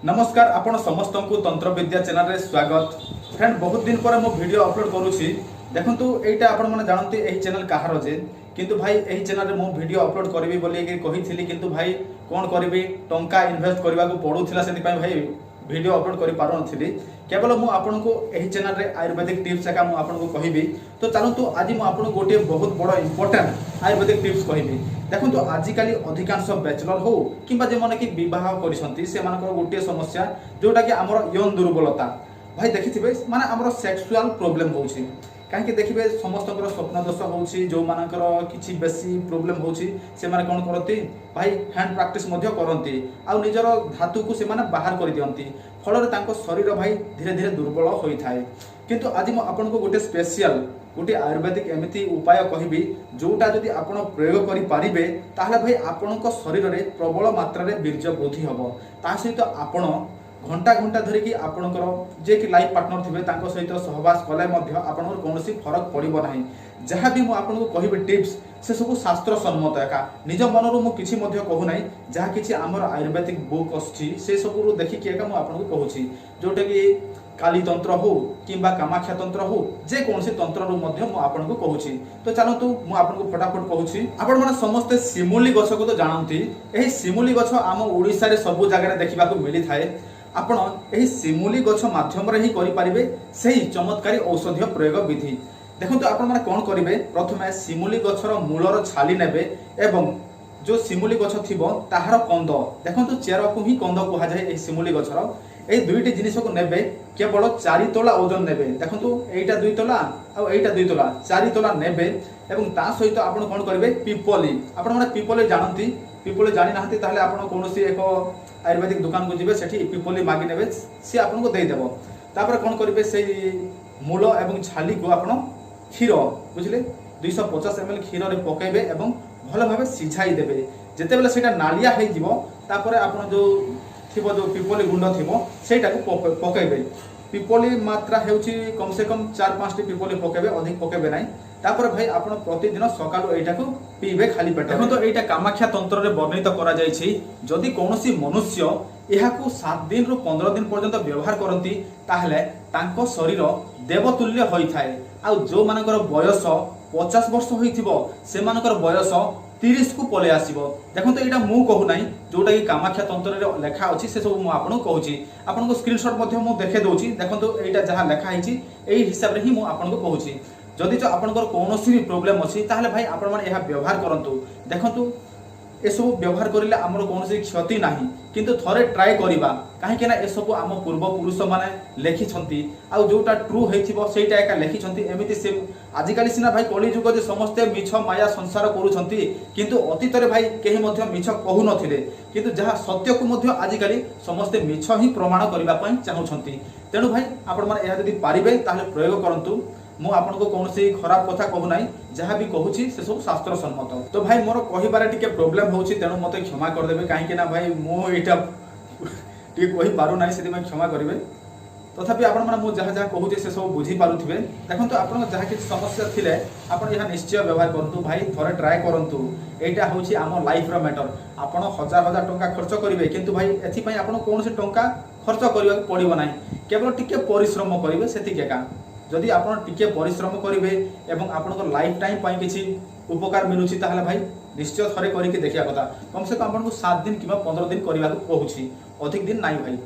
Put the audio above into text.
नमस्कार आपण समस्त को तंत्र विद्या चैनल रे स्वागत। फ्रेंड बहुत दिन पर मो वीडियो अपलोड करूची। देखंतु एटा आपण माने जानते एही चैनल कहार जे, किंतु भाई एही चैनल रे मो वीडियो अपलोड करबी बोली के कहिथिली, किंतु भाई कोन करबी टंका इन्वेस्ट करबा को पडुथिला, सेति पय भाई वीडियो अपलोड करि पारो नथिली। केवल मु आपन को एही चैनल रे आयुर्वेदिक टिप्स एका मु आपन को कहिबी। तो चलंतु आज मु आपन गोटे बहुत बड़ इंपोर्टेंट आयुर्वेदिक टिप्स कहिबी। देखंतु आजिकाली अधिकांश बैचलर हो किंबा जे माने कि विवाह करिसंती से मानकर गोटे समस्या जोटा कि हमर यौन दुर्बलता भाई देखिथिबे, माने हमर सेक्सुअल प्रॉब्लम होउची। काहे देखिबे समस्त स्वप्न दोष होउची, जो मानकर किछि बेसी प्रॉब्लम होउची से माने कोन करती भाई हैंड प्रैक्टिस मध्य करंती आ निजर धातु को से माने बाहर कर दियंती, फल रे तांको शरीर भाई धीरे धीरे दुर्बल होई थाए। किंतु आज म आपन को गोटे स्पेशल गोटे आयुर्वेदिक एमिति उपाय कहिबी जोटा जदि आपण प्रयोग करि पारिबे ताहले भाई आपण को शरीर रे प्रबल मात्रा रे वीर्य वृद्धि हबो। ता सहित आपण घंटा घंटा धरि कि आपणकर जे कि लाइफ पार्टनर थिबे तांको सहित सहवास कले मध्य आपणकर कोनोसी फरक पड़िबो नाही। जहाँ भी मु आपनको कहिबे टिप्स से सब शास्त्र सम्मत एका, निज मनरु मु किछि मध्य कहू नाही। जहाँ किछि हमर आयुर्वेदिक बुक अछि से सब रु देखि कि एका मु आपनको कहूछि, जोटा कि काली तंत्र हो किंबा कामाख्या तंत्र हो, जे कोनसी तंत्र रु मध्य मु आपनको कहूछि। तो चलंतु मु आपनको फटाफट कहूछि। आपण माने समस्त सिमुली गछ को तो जानंती। एही सिमुली गछ आम ओडिसा रे सब जगह देखिबा को मिली थाए। आपण एही सिमुली गछ माध्यम रे ही करि परिबे सही चमत्कारी औषधीय प्रयोग विधि। देखंतु आपण माने कोन करिवे, प्रथमे सिमुली गछर मूलर छाली नेबे एवं जो सिमुली गछ थिबो ताहार कंद, देखंतु चेर को ही कंद कुहा जाय। एही सिमुली गछर एही दुईटी जिनिस को नेबे, केवल 4 तोला ओजन नेबे। देखंतु एटा 2 तोला आ एटा 2 तोला, 4 तोला नेबे एवं ता सहित आपण कोन करिवे पिपली। आपण माने पिपली जानंती, पिपली जानि नाहंती ताहले आपण कोनोसी एक आयुर्वेदिक दुकान को जिबे, सेठी पिपली मागी नेबे, से आपन को देई देबो। तापर कोन करिवे सेही मूल एवं छाली को आपण क्षीर बुझले 250 ml क्षीर रे पकेबे एवं भल भाबे सिझाई देबे। जेते बेले सेटा नालिया हे जिवो तापर आपण जो थिबो जो पिपली गुंड थिबो सेटा को पकेबे। पिपली मात्रा हेउची कम से कम 4-5 टी पिपली पकेबे, अधिक पकेबे नाही। तापर भाई आपण प्रतिदिन सकाळो एटा को पीबे खाली पेट। देखो तो एटा कामाख्या तंत्र रे वर्णित करा जाय छी। जदि कोनोसी मनुष्य एहा को 7 दिन रु 15 दिन पर्यंत व्यवहार करंती ताहले तांको शरीर देवतुल्य होई थाए। आ जो मानकर बयस 50 वर्ष होइथिबो से मानकर बयस 30 को पले आसीबो। देखो तो एटा मु कहू नाही, जोटा कि कामाख्या तंत्र रे लेखा अछि से सब मु आपन कहूची। आपन को स्क्रीनशॉट मध्ये मु देखे दोची। देखो तो एटा जहां लेखा हिची एही हिसाब रे ही मु आपन को कहूची। जदि तो आपनकर कोनोसी भी प्रॉब्लम अछि ताहले भाई आपण माने एहा व्यवहार करंतु। देखंतु ए सब व्यवहार करिले हमर कोनोसी क्षति नाही, किंतु थरे ट्राई करिबा। काहे के ना ए सब हम पूर्व पुरुष माने लेखि छंती, आ जोटा ट्रू हेथिबो सेटा एका लेखि छंती। एमिति से आजिकाली सिना भाई कली जुग जे समस्त मिछ माया संसार करू छंती, किंतु अतीत रे भाई केही मध्य मिछ कहू नथिले, किंतु जहा सत्य को मध्य आजिकाली समस्त मिछ ही प्रमाण करिबा पई चाहू छंती। तेनु भाई आपण माने एहा जदि पारिबे ताहले प्रयोग करंतु। मु आपन को कोनोसी खराब कथा कहू नाही, जहा भी कहूची से सब शास्त्र सम्मत। तो भाई मोर कहिबारे टिके प्रॉब्लम होउची, तेनु मते क्षमा कर देबे। काहे कि ना भाई मु एटा टिके कहि पारु नाही, सेति में क्षमा करिवे। तथापि आपण माने मु जहा जहा कहूची से सब बुझी पारुथिबे। देखंतु आपण जहा कि समस्या थिले आपण यहा निश्चय व्यवहार करंतु। भाई थोड़े ट्राई करंतु। एटा होउची आम लाइफ रो मैटर। आपण हजार हजार टंका खर्च करिवे, किंतु भाई एथि पई आपण कोनोसी टंका खर्च करिवा पड़िबो नाही, केवल टिके परिश्रम करिवे सेति केका। जदि आपण टिके परिश्रम करिवे एवं आपनकर लाइफ टाइम पई किछि उपकार मिलुछि ताहले भाई निश्चय थरे करिके देखिया कथा। कम से कम आपन को 7 दिन किबा 15 दिन करिवा को कहूछि, अधिक दिन नाही भाई।